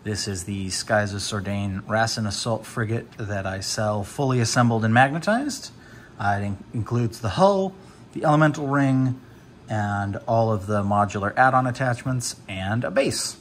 This is the Skies of Sordain Rassen Assault Frigate that I sell fully assembled and magnetized. It includes the hull, the elemental ring, and all of the modular add-on attachments, and a base.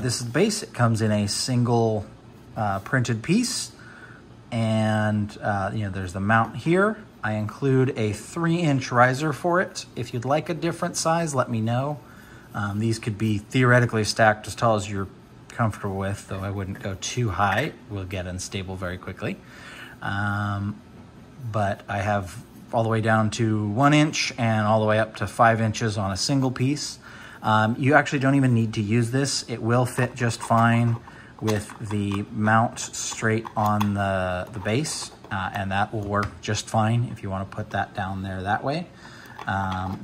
This is the base. It comes in a single printed piece, and there's the mount here. I include a 3-inch riser for it. If you'd like a different size, let me know. These could be theoretically stacked as tall as you're comfortable with, though I wouldn't go too high. It will get unstable very quickly. But I have all the way down to 1 inch and all the way up to 5 inches on a single piece. You actually don't even need to use this. It will fit just fine with the mount straight on the base, and that will work just fine if you want to put that down there that way.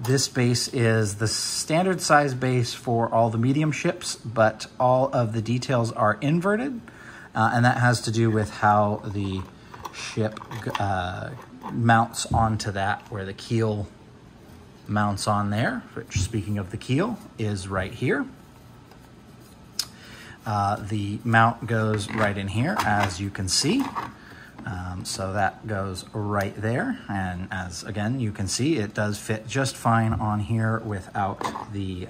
This base is the standard size base for all the medium ships, but all of the details are inverted, and that has to do with how the ship mounts onto that, where the keel mounts on there, which, speaking of the keel, is right here. The mount goes right in here, as you can see. So that goes right there, and as again you can see, it does fit just fine on here without the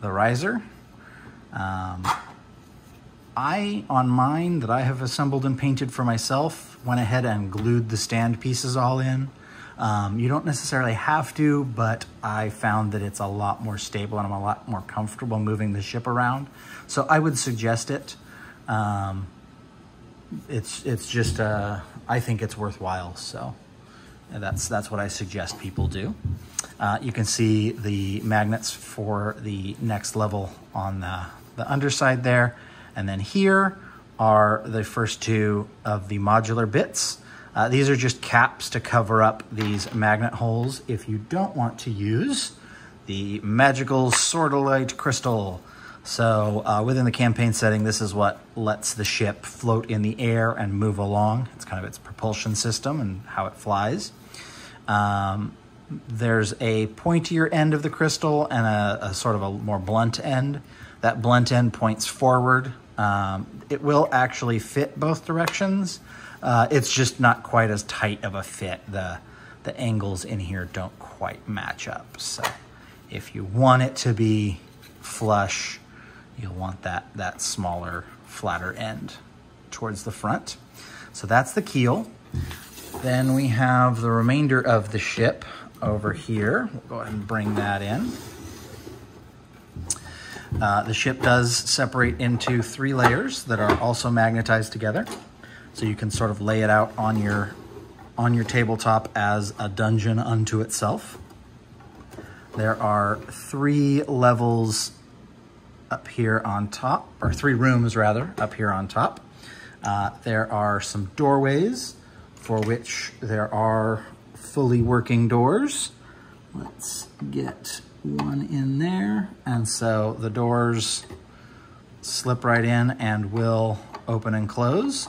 riser. I, on mine that I have assembled and painted for myself, went ahead and glued the stand pieces all in. You don't necessarily have to, but I found that it's a lot more stable and I'm a lot more comfortable moving the ship around. So I would suggest it. It's just, I think it's worthwhile. So that's what I suggest people do. You can see the magnets for the next level on the underside there. And then here are the first two of the modular bits. These are just caps to cover up these magnet holes if you don't want to use the magical sordalite crystal. So within the campaign setting, this is what lets the ship float in the air and move along. It's kind of its propulsion system and how it flies. There's a pointier end of the crystal and a sort of a more blunt end. That blunt end points forward. It will actually fit both directions. It's just not quite as tight of a fit. The angles in here don't quite match up. So if you want it to be flush, you'll want that smaller, flatter end towards the front. So that's the keel. Then we have the remainder of the ship over here. We'll go ahead and bring that in. The ship does separate into 3 layers that are also magnetized together. So you can sort of lay it out on your tabletop as a dungeon unto itself. There are 3 levels up here on top, or 3 rooms rather, up here on top. There are some doorways for which there are fully working doors. Let's get one in there. And so the doors slip right in and will open and close,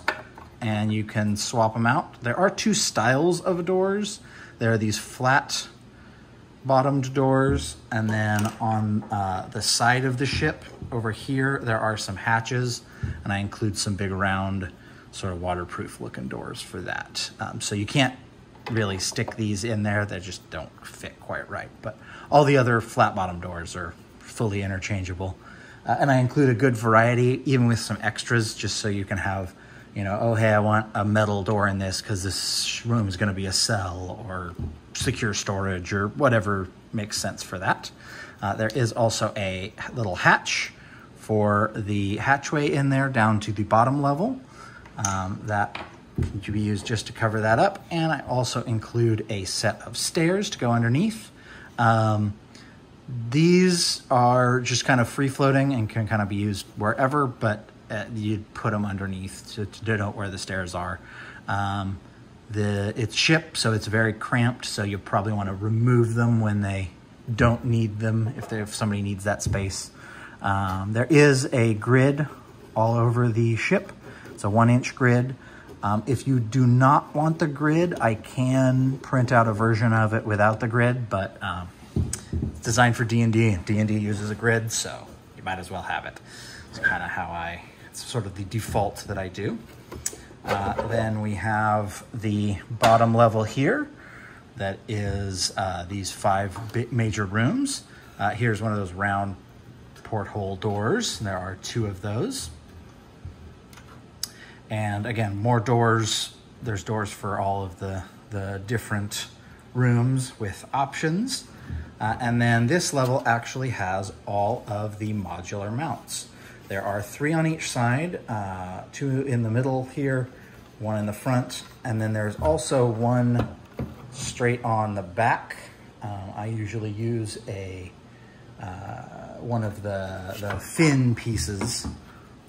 and you can swap them out. There are 2 styles of doors. There are these flat bottomed doors, and then on the side of the ship over here, there are some hatches, and I include some big round sort of waterproof looking doors for that. So you can't really stick these in there. They just don't fit quite right. But all the other flat bottom doors are fully interchangeable. And I include a good variety, even with some extras, just so you can have, oh, hey, I want a metal door in this because this room is going to be a cell or secure storage or whatever makes sense for that. There is also a little hatch for the hatchway in there down to the bottom level. That can be used just to cover that up. And I also include a set of stairs to go underneath. These are just kind of free floating and can kind of be used wherever, but you'd put them underneath to denote where the stairs are. It's ship, so it's very cramped, so you probably want to remove them when they don't need them, if somebody needs that space. There is a grid all over the ship. It's a 1-inch grid. If you do not want the grid, I can print out a version of it without the grid, but it's designed for D&D. D&D uses a grid, so you might as well have it. It's kind of how it's sort of the default that I do. Then we have the bottom level here that is these 5 major rooms. Here's one of those round porthole doors. There are 2 of those. And again, more doors. There's doors for all of the different rooms with options. And then this level actually has all of the modular mounts. There are 3 on each side, 2 in the middle here, 1 in the front, and then there's also 1 straight on the back. I usually use one of the fin pieces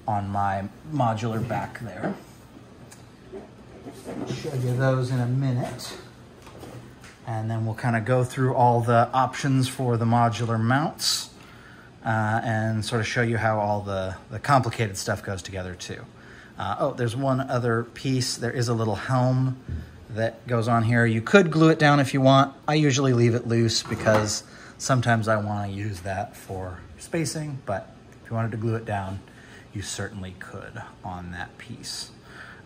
on my modular back there. I'll show you those in a minute. And then we'll kind of go through all the options for the modular mounts and sort of show you how all the complicated stuff goes together too. Oh, there's one other piece. There is a little helm that goes on here. You could glue it down if you want. I usually leave it loose because sometimes I want to use that for spacing, but if you wanted to glue it down, you certainly could on that piece.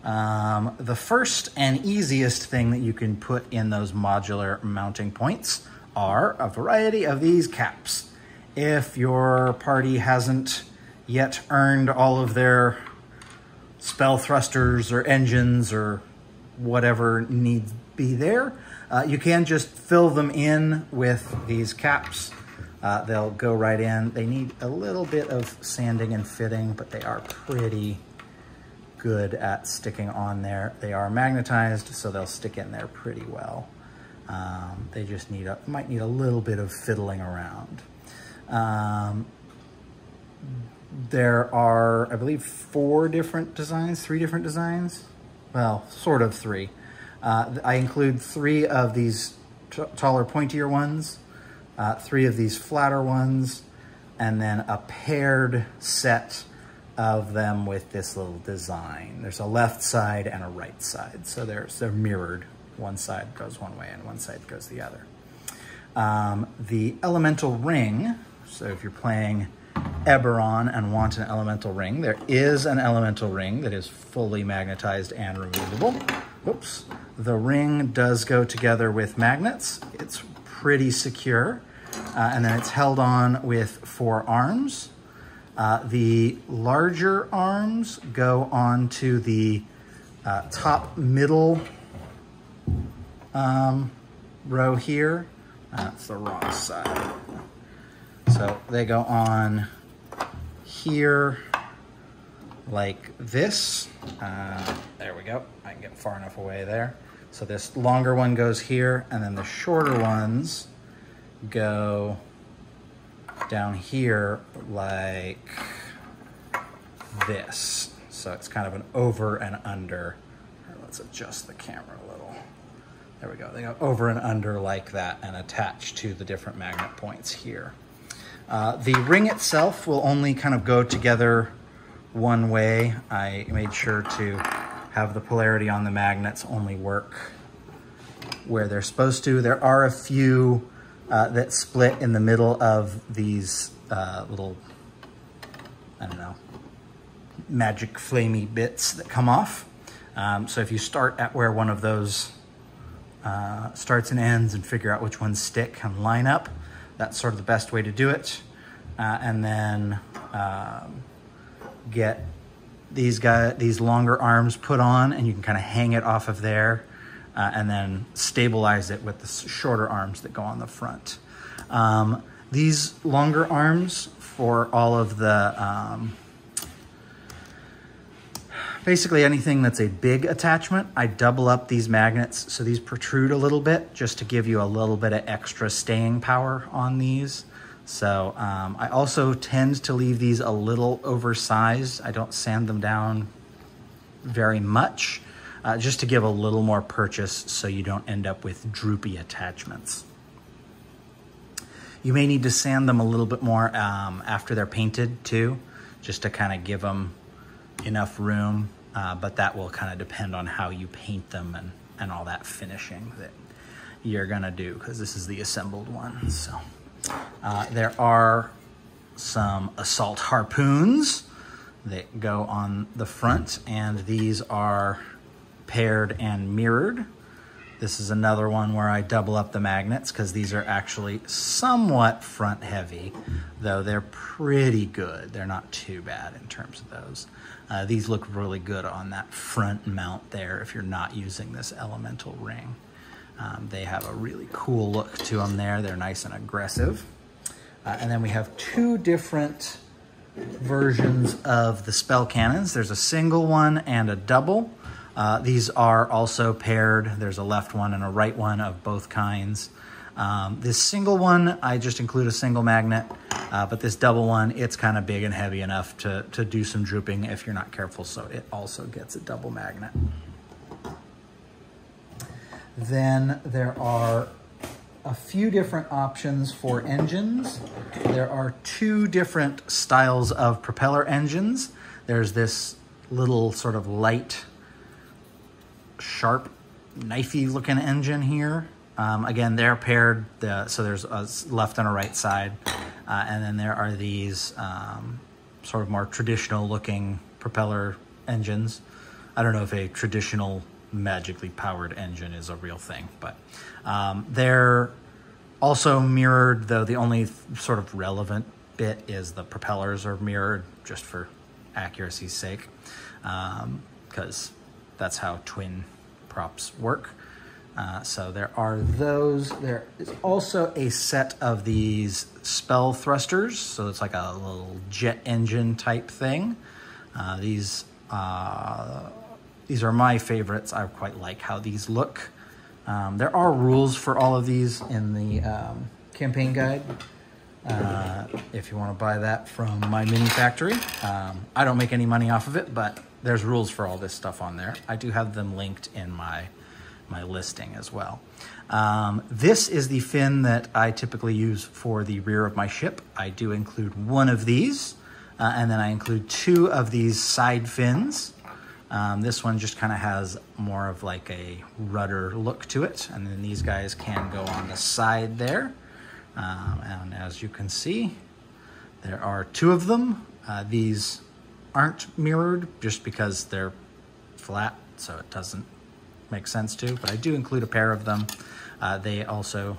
The first and easiest thing that you can put in those modular mounting points are a variety of these caps. If your party hasn't yet earned all of their spell thrusters or engines or whatever needs be there, you can just fill them in with these caps. They'll go right in. They need a little bit of sanding and fitting, but they are pretty good at sticking on there. They are magnetized, so they'll stick in there pretty well. They just might need a little bit of fiddling around. There are, I believe, 3 different designs. Well, sort of 3. I include 3 of these taller, pointier ones, 3 of these flatter ones, and then a paired set of them with this little design. There's a left side and a right side. So they're mirrored. One side goes one way and one side goes the other. The elemental ring, so if you're playing Eberron and want an elemental ring, there is an elemental ring that is fully magnetized and removable. Oops. The ring does go together with magnets. It's pretty secure. And then it's held on with 4 arms. The larger arms go onto the top middle row here. That's the wrong side. So they go on here like this. There we go. I can get far enough away there. So this longer one goes here, and then the shorter ones go down here like this. So it's kind of an over and under. Let's adjust the camera a little. There we go. They go over and under like that and attach to the different magnet points here. The ring itself will only kind of go together one way. I made sure to have the polarity on the magnets only work where they're supposed to. There are a few that split in the middle of these little, I don't know, magic flamey bits that come off. So if you start at where one of those starts and ends and figure out which ones stick and line up, that's sort of the best way to do it. And then get these longer arms put on, and you can kind of hang it off of there. And then stabilize it with the shorter arms that go on the front. These longer arms for all of the, basically anything that's a big attachment, I double up these magnets so these protrude a little bit just to give you a little bit of extra staying power on these. So I also tend to leave these a little oversized. I don't sand them down very much. Just to give a little more purchase so you don't end up with droopy attachments. You may need to sand them a little bit more after they're painted too, just to kind of give them enough room, but that will kind of depend on how you paint them and all that finishing that you're gonna do, because this is the assembled one. So there are some assault harpoons that go on the front, and these are paired and mirrored. This is another one where I double up the magnets because these are actually somewhat front heavy, though they're pretty good. They're not too bad in terms of those. These look really good on that front mount there if you're not using this elemental ring. They have a really cool look to them there. They're nice and aggressive. And then we have two different versions of the spell cannons. There's a single one and a double. These are also paired. There's a left one and a right one of both kinds. This single one, I just include a single magnet, but this double one, it's kind of big and heavy enough to do some drooping if you're not careful, so it also gets a double magnet. Then there are a few different options for engines. There are two different styles of propeller engines. There's this little sort of light, sharp, knifey looking engine here. Again, they're paired, so there's a left and a right side. And then there are these sort of more traditional looking propeller engines. I don't know if a traditional magically powered engine is a real thing, but they're also mirrored, though the only sort of relevant bit is the propellers are mirrored just for accuracy's sake, because that's how twin props work. So there are those. There is also a set of these spell thrusters, so it's like a little jet engine type thing. These are my favorites. I quite like how these look. There are rules for all of these in the campaign guide, if you want to buy that from my mini factory. I don't make any money off of it, but there's rules for all this stuff on there. I do have them linked in my listing as well. This is the fin that I typically use for the rear of my ship. I do include one of these, and then I include two of these side fins. This one just kind of has more of like a rudder look to it, and then these guys can go on the side there. And as you can see, there are two of them. These aren't mirrored just because they're flat, so it doesn't make sense to, but I do include a pair of them. They also,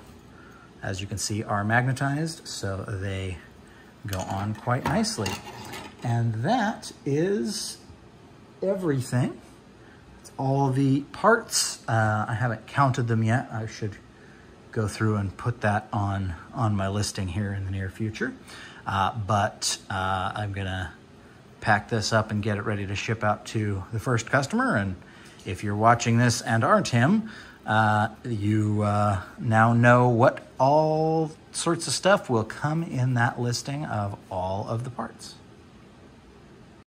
as you can see, are magnetized, so they go on quite nicely. And that is everything. It's all the parts. I haven't counted them yet. I should go through and put that on my listing here in the near future. But I'm gonna pack this up and get it ready to ship out to the first customer. And if you're watching this and aren't him, you now know what all sorts of stuff will come in that listing of all of the parts.